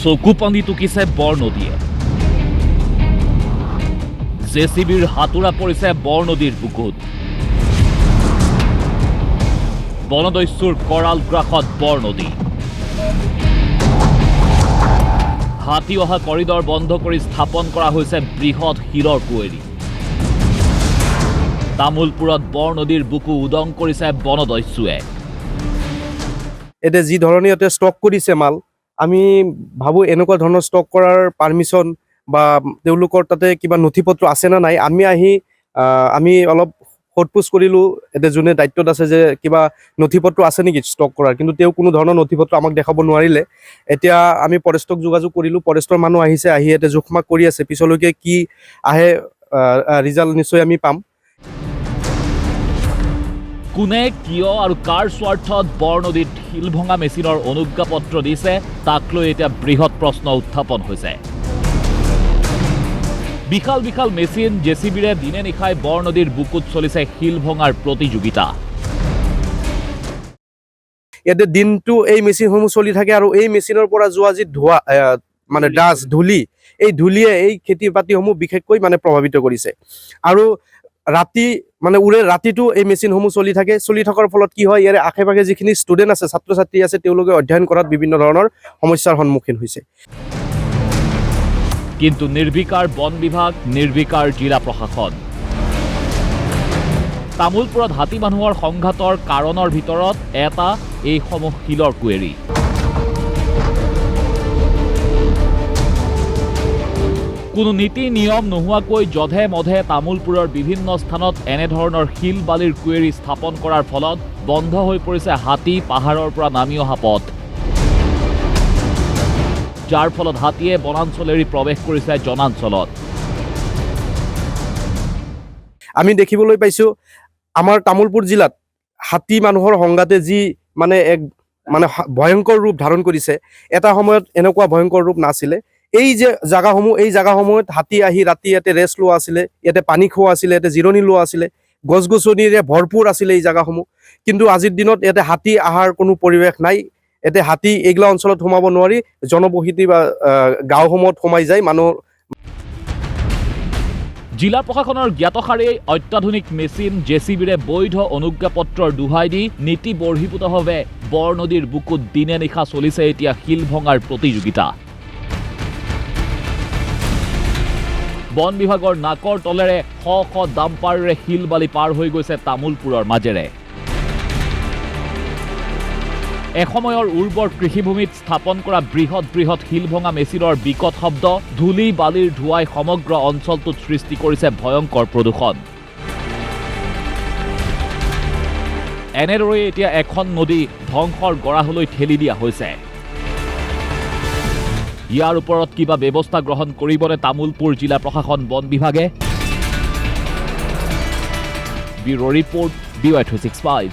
চকু পানী টুকিছে বৰনদীয়ে। জেচিবিৰ হাতোৰা পৰিছে বৰনদীৰ বুকুত। বনদস্যুৰ কৰাল গ্ৰাসত বৰনদী। হাতী অহা কৰিডৰ বন্ধ কৰি স্থাপন কৰা হৈছে বৃহৎ শিলৰ কুঁৱেৰী। তামোলপুৰত বৰনদীৰ বুকু উদং কৰিছে বনদস্যুৱে। এতিয়া যি ধৰণে ইয়াতে ষ্টক কৰিছে মাল, আমি ভাবোঁ এনেকুৱা ধৰণৰ ষ্টক কৰাৰ পাৰ্মিশ্যন বা তেওঁলোকৰ তাতে কিবা নথি পত্ৰ আছে নে নাই। আমি অলপ সোধ-পোছ কৰিলোঁ, এতিয়া যোনে দায়িত্বত আছে যে কিবা নথি পত্ৰ আছে নেকি ষ্টক কৰাৰ, কিন্তু তেওঁ কোনো ধৰণৰ নথি পত্ৰ আমাক দেখাব নোৱাৰিলে। এতিয়া আমি ফৰেষ্টক যোগাযোগ কৰিলোঁ, ফৰেষ্টৰ মানুহ আহিছে, আহি ইয়াতে জোখ-মাখ কৰি আছে। পিছলৈকে কি আহে ৰিজাল্ট নিশ্চয় আমি পাম। কোনে কিয় আৰু কাৰ স্বাৰ্থত বৰনদীত শিল ভঙা মেচিনৰ অনুজ্ঞাপত্ৰ দিছে তাক লৈ এতিয়া বৃহৎ প্ৰশ্ন উত্থাপন হৈছে। বিশাল বিশাল মেচিন জেচিবিৰে দিনে নিশাই বৰনদীৰ বুকুত চলিছে শিল ভঙাৰ প্ৰতিযোগিতা। ইয়াতে দিনটো এই মেচিনসমূহ চলি থাকে আৰু এই মেচিনৰ পৰা যোৱা যি ধোঁৱা মানে ডাষ্ট ধূলি, এই ধূলিয়ে এই খেতি বাতিসমূহ বিশেষকৈ মানে প্ৰভাৱিত কৰিছে। আৰু ৰাতি মানে ৰাতিটো এই মেচিনসমূহ চলি থাকে। চলি থকাৰ ফলত কি হয়, ইয়াৰে আশে পাশে যিখিনি ষ্টুডেণ্ট আছে, ছাত্ৰ ছাত্ৰী আছে, তেওঁলোকে অধ্যয়ন কৰাত বিভিন্ন ধৰণৰ সমস্যাৰ সন্মুখীন হৈছে। কিন্তু নিৰ্বিকাৰ বন বিভাগ, নিৰ্বিকাৰ জিলা প্ৰশাসন। তামোলপুৰত হাতী মানুহৰ সংঘাতৰ কাৰণৰ ভিতৰত এটা এইসমূহ শিলৰ কুঁৱেৰী। কোনো নীতি নিয়ম নোহোৱাকৈ যধে মধে তামোলপুৰৰ বিভিন্ন স্থানত এনেধৰণৰ শিল বালিৰ কুঁৱেৰী স্থাপন কৰাৰ ফলত বন্ধ হৈ পৰিছে হাতী পাহাৰৰ পৰা নামি অহা পথ, যাৰ ফলত হাতীয়ে বনাঞ্চল এৰি প্ৰৱেশ কৰিছে জনাঞ্চলত। আমি দেখিবলৈ পাইছোঁ আমাৰ তামোলপুৰ জিলাত হাতী মানুহৰ সংঘাতে যি এক ভয়ংকৰ ৰূপ ধাৰণ কৰিছে, এটা সময়ত এনেকুৱা ভয়ংকৰ ৰূপ নাছিলে। এই জাগাসমূহত হাতী আহি ৰাতি ইয়াতে ৰেষ্ট লোৱা আছিলে, ইয়াতে পানী খোৱা আছিলে, ইয়াতে জিৰণি লোৱা আছিলে, গছ গছনিৰে ভৰপূৰ আছিলে এই জাগাসমূহ। কিন্তু আজিৰ দিনত ইয়াতে হাতী অহাৰ কোনো পৰিৱেশ নাই। ইয়াতে হাতী এইগিলা অঞ্চলত সোমাব নোৱাৰি, জনবসতি বা গাঁওসমূহত সোমাই যায় মানুহ। জিলা প্ৰশাসনৰ জ্ঞাতসাৰেই অত্যাধুনিক মেচিন জেচিবিৰে বৈধ অনুজ্ঞাপত্ৰৰ দোহাই দি নীতি বৰ্হিভূতভাৱে বৰনদীৰ বুকুত দিনে নিশা চলিছে এতিয়া শিল ভঙাৰ প্ৰতিযোগিতা। বন বিভাগৰ নাকৰ তলেৰে শ শ ডাম্পাৰেৰে শিল বালি পাৰ হৈ গৈছে তামোলপুৰৰ মাজেৰে। এসময়ৰ উৰ্বৰ কৃষিভূমিত স্থাপন কৰা বৃহৎ বৃহৎ শিল ভঙা মেচিনৰ বিকট শব্দ, ধূলি বালিৰ ধোঁৱাই সমগ্ৰ অঞ্চলটোত সৃষ্টি কৰিছে ভয়ংকৰ প্ৰদূষণ। এনেদৰেই এতিয়া এখন নদী ধ্বংসৰ গৰাহলৈ ঠেলি দিয়া হৈছে। ইয়াৰ ওপৰত কিবা ব্যৱস্থা গ্ৰহণ কৰিবনে তামোলপুৰ জিলা প্ৰশাসন, বন বিভাগে? Bureau' report, BY365।